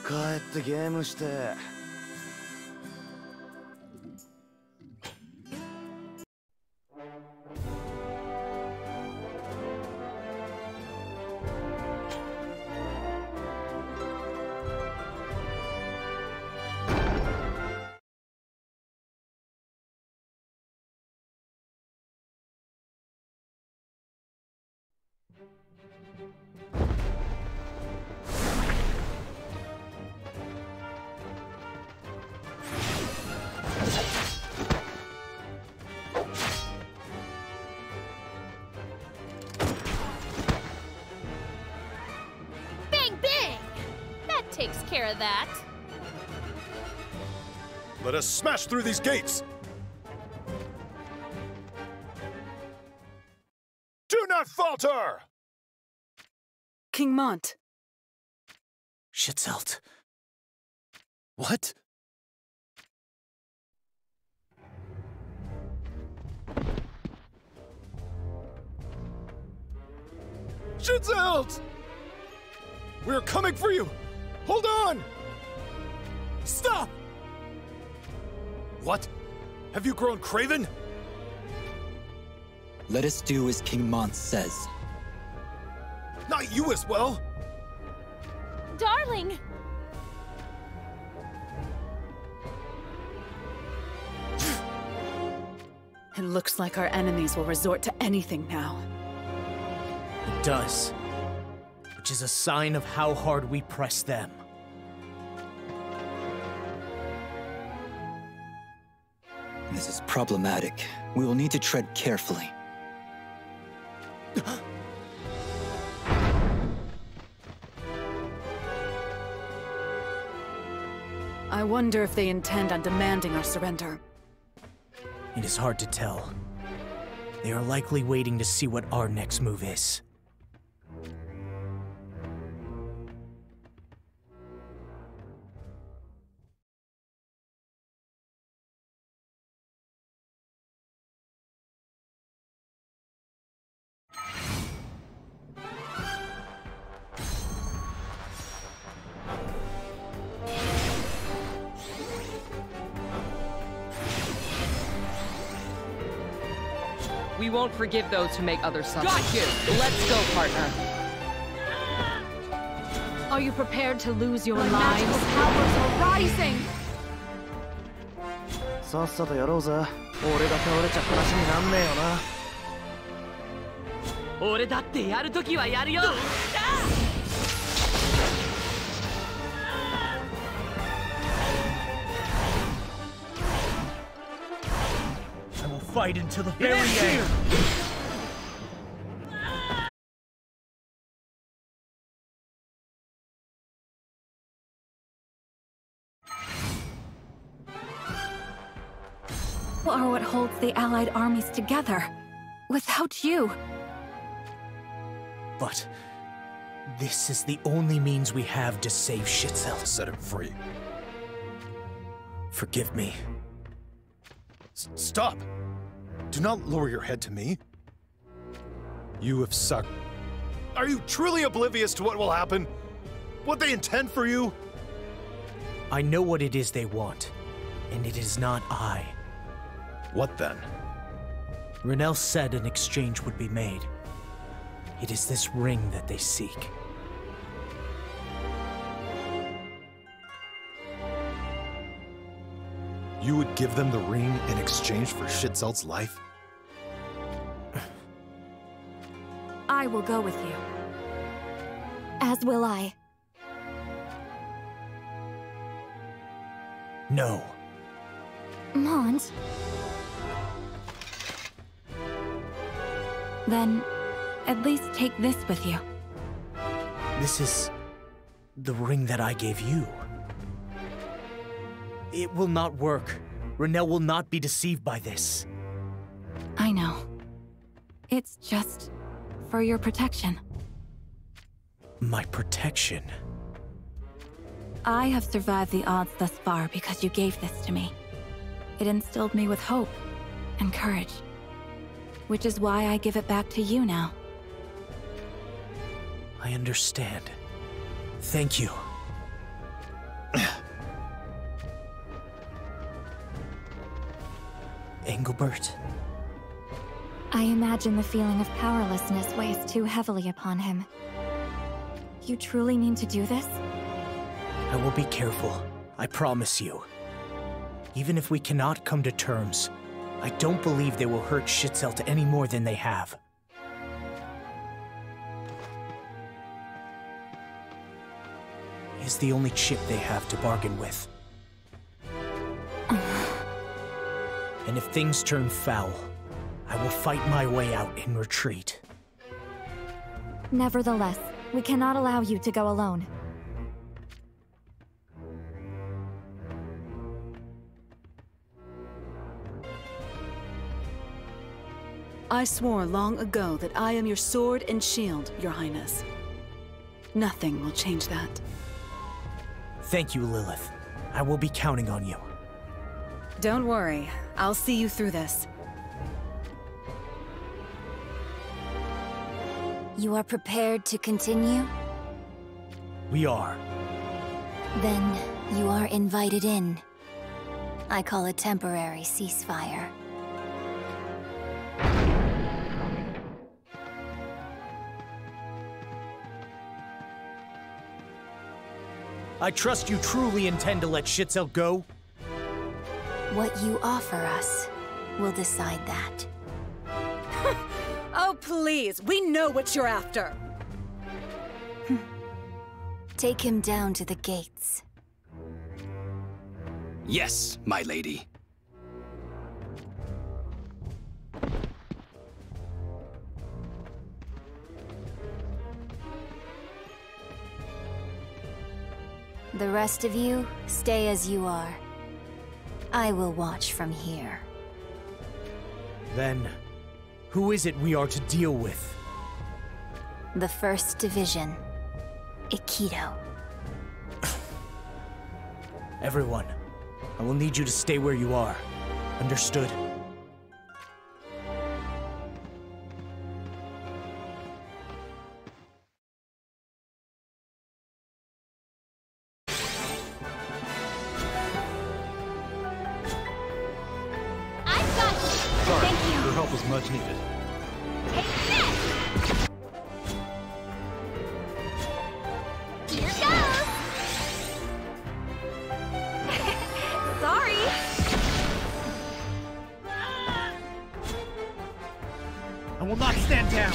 帰ってゲームして。Takes care of that. Let us smash through these gates! Do not falter! King Mont. Ch.3.2. What? Ch.3.2! We're coming for you! Hold on! Stop! What? Have you grown craven? Let us do as King Mont says. Not you as well! Darling! It looks like our enemies will resort to anything now. It does. Which is a sign of how hard we press them. This is problematic. We will need to tread carefully. I wonder if they intend on demanding our surrender. It is hard to tell. They are likely waiting to see what our next move is. We won't forgive those who make others suffer. Got you! Let's go, partner. Are you prepared to lose your lives? Magical powers are rising! さっさとやろうぜ。俺が倒れちゃ話になんねえよな。俺だってやるときはやるよ。Fight until the very end. You are what holds the Allied armies together. Without you. But this is the only means we have to save Ch.3.2. Set him free. Forgive me. Stop! Do not lower your head to me. You have sucked. Are you truly oblivious to what will happen? What they intend for you? I know what it is they want, and it is not I. What then? Renelle said an exchange would be made. It is this ring that they seek. You would give them the ring in exchange for Ch.3.2's life? I will go with you. As will I. No. Mont? Then, at least take this with you. This is the ring that I gave you. It will not work. Renelle will not be deceived by this. I know. It's just for your protection. My protection? I have survived the odds thus far because you gave this to me. It instilled me with hope and courage, which is why I give it back to you now. I understand. Thank you. Engelbert? I imagine the feeling of powerlessness weighs too heavily upon him. You truly mean to do this? I will be careful, I promise you. Even if we cannot come to terms, I don't believe they will hurt Ch.3.2 any more than they have. He is the only chip they have to bargain with. And if things turn foul, I will fight my way out in retreat. Nevertheless, we cannot allow you to go alone. I swore long ago that I am your sword and shield, Your Highness. Nothing will change that. Thank you, Lilith. I will be counting on you. Don't worry, I'll see you through this. You are prepared to continue? We are. Then you are invited in. I call a temporary ceasefire. I trust you truly intend to let Ch.3.2 go? What you offer us will decide that. Oh, please, we know what you're after! Take him down to the gates. Yes, my lady. The rest of you, stay as you are. I will watch from here. Then, who is it we are to deal with? The 1st Division. Aikido. Everyone, I will need you to stay where you are. Understood? Your help was much needed. Here goes! Sorry! I will not stand down!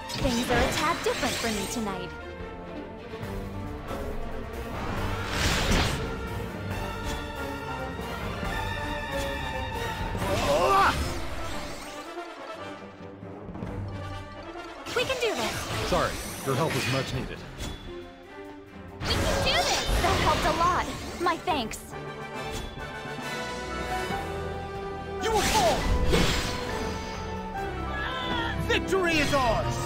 Things are a tad different for me tonight. We can do this! Sorry, your help was much needed. We can do this! That helped a lot. My thanks. You will fall! Victory is ours!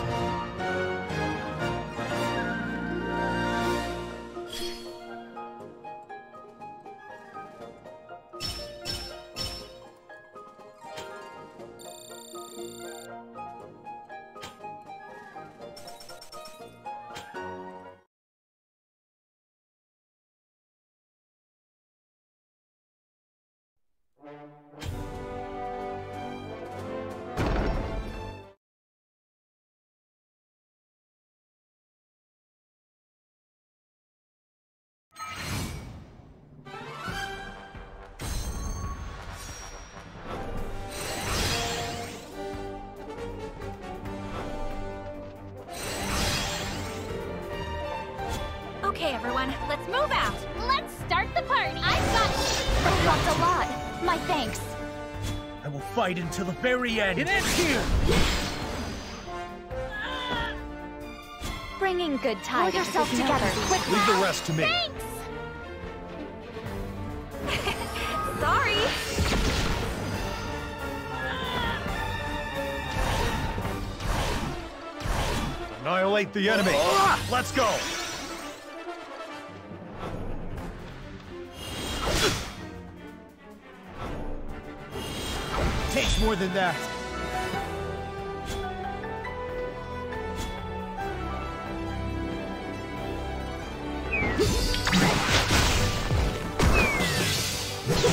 Okay, everyone, let's move out! Let's start the party! I've got... That helped a lot. My thanks. I will fight until the very end. It ends here! Bringing good tidings. Pull yourself together, quickly! Leave the rest to me. Thanks! Sorry! Annihilate the enemy. Let's go. Takes more than that. I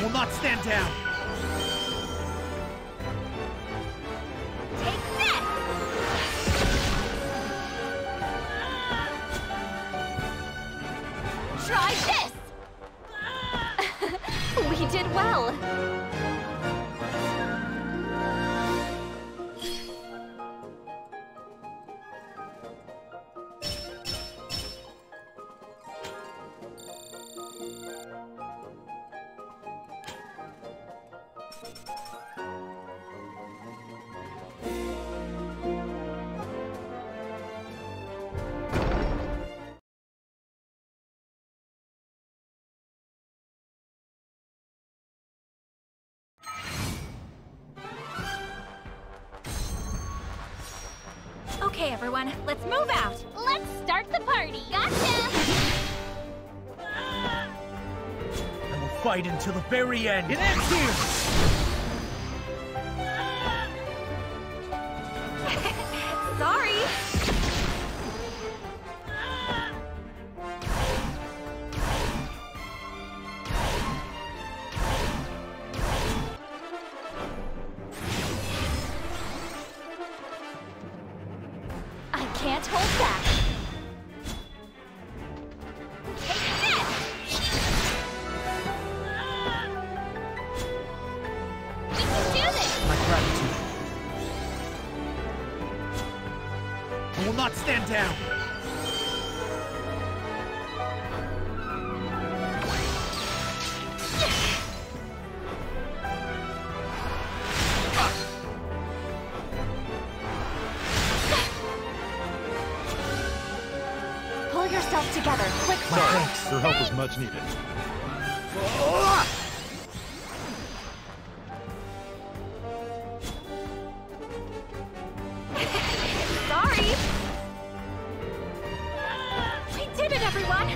will not stand down! Take this! Try this! We did well. Okay, everyone, let's move out. Let's start the party. Gotcha! I will fight until the very end! It ends here! Sorry. I can't hold back. Take this! We can do this! My gratitude. I will not stand down! Pull yourself together, quickly. Thanks. Your help was much needed. Sorry. We did it, everyone.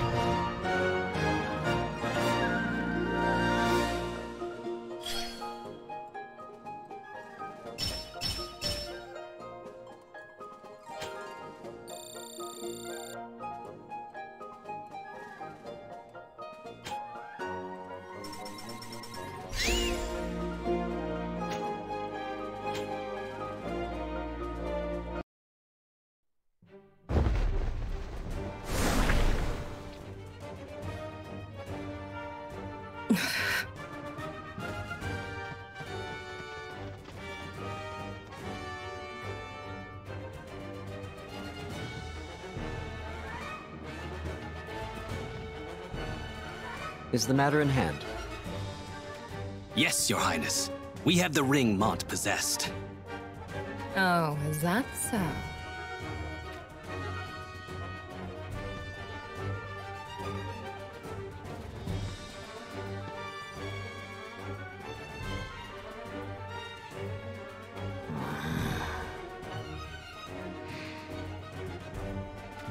Is the matter in hand? Yes, Your Highness. We have the ring Mont possessed. Oh, is that so?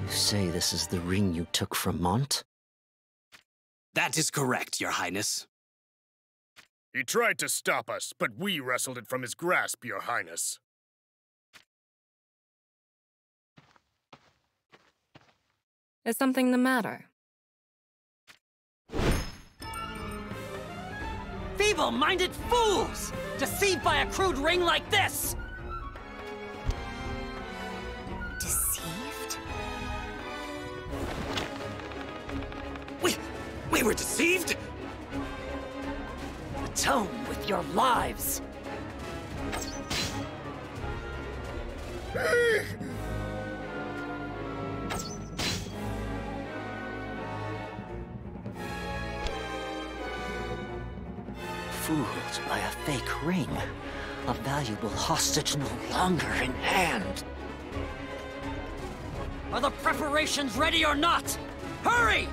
You say this is the ring you took from Mont? That is correct, Your Highness. He tried to stop us, but we wrestled it from his grasp, Your Highness. Is something the matter? Feeble-minded fools! Deceived by a crude ring like this! Deceived? We were deceived? Atone with your lives! Fooled by a fake ring. A valuable hostage no longer in hand. Are the preparations ready or not? Hurry!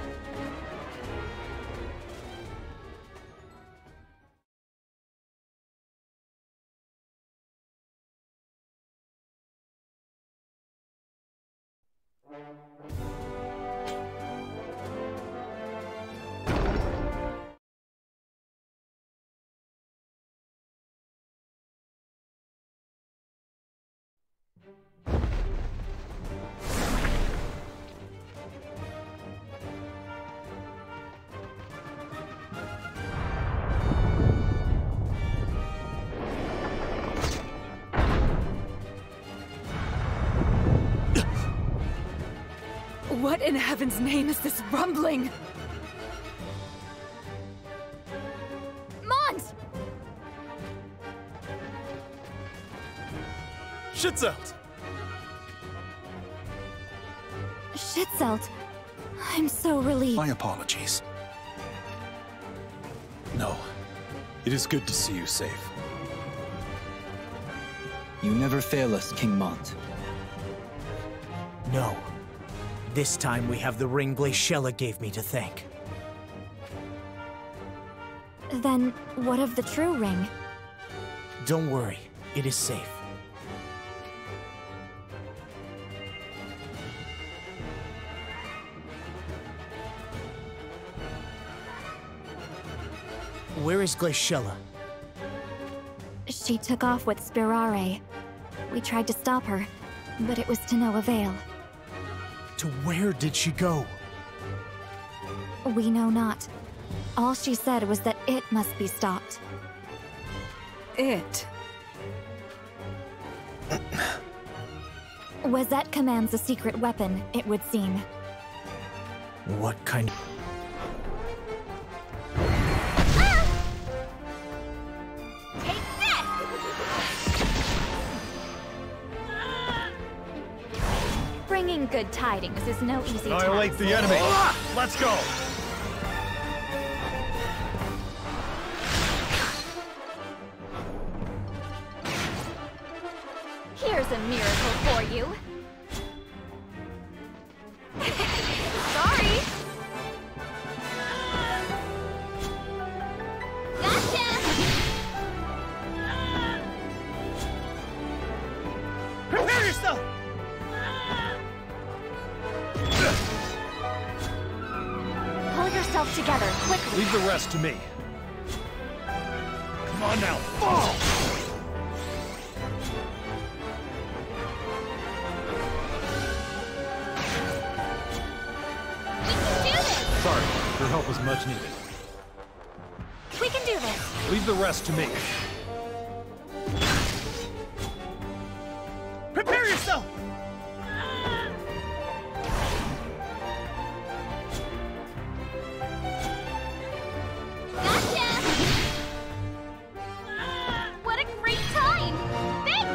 What in heaven's name is this rumbling? Mons! Ch.3.2! Ch.3.2. I'm so relieved. My apologies. No. It is good to see you safe. You never fail us, King Mont. No. This time we have the ring Glaciella gave me to thank. Then, what of the true ring? Don't worry, it is safe. Where is Glaciella? She took off with Spirare. We tried to stop her, but it was to no avail. To where did she go? We know not. All she said was that it must be stopped. It? Wazette commands a secret weapon, it would seem. What kind of... Take this! Bringing good tidings is no easy task. Annihilate the enemy! Let's go! Here's a miracle for you. Sorry. Gotcha! Prepare yourself! Pull yourself together, quickly. Leave the rest to me. Come on now, fall! We can do this! Sorry, your help was much needed. We can do this! Leave the rest to me. Prepare yourself! Gotcha! What a great time! Thanks!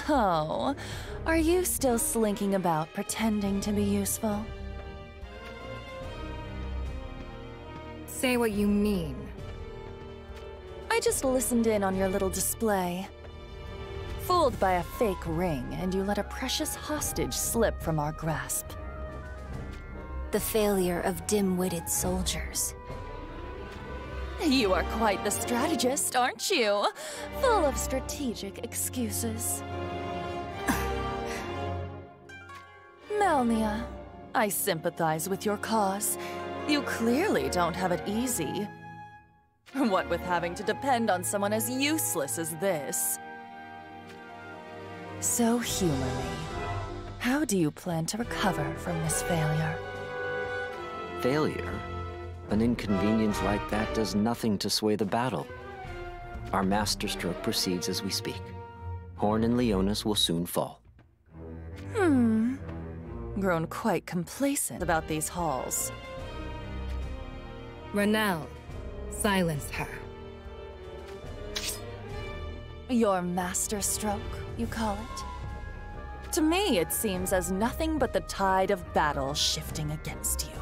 Oh, are you still slinking about, pretending to be useful? Say what you mean. I just listened in on your little display. Fooled by a fake ring, and you let a precious hostage slip from our grasp. The failure of dim-witted soldiers. You are quite the strategist, aren't you? Full of strategic excuses. Melnia, I sympathize with your cause. You clearly don't have it easy. What with having to depend on someone as useless as this. So humor me. How do you plan to recover from this failure? Failure? An inconvenience like that does nothing to sway the battle. Our masterstroke proceeds as we speak. Horn and Leonis will soon fall. Grown quite complacent about these halls. Renelle, silence her. Your masterstroke, you call it? To me, it seems as nothing but the tide of battle shifting against you.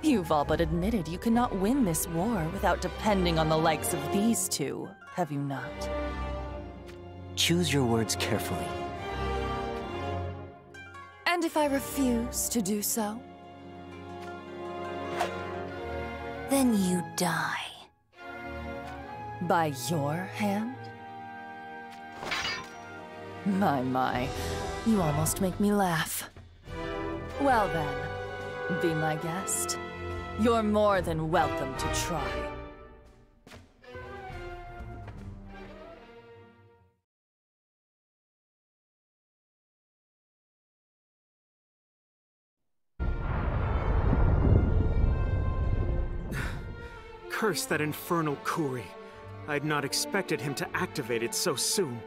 You've all but admitted you cannot win this war without depending on the likes of these two, have you not? Choose your words carefully. And if I refuse to do so? Then you die. By your hand? My, you almost make me laugh. Well then, be my guest. You're more than welcome to try. Curse that infernal Kuri. I'd not expected him to activate it so soon.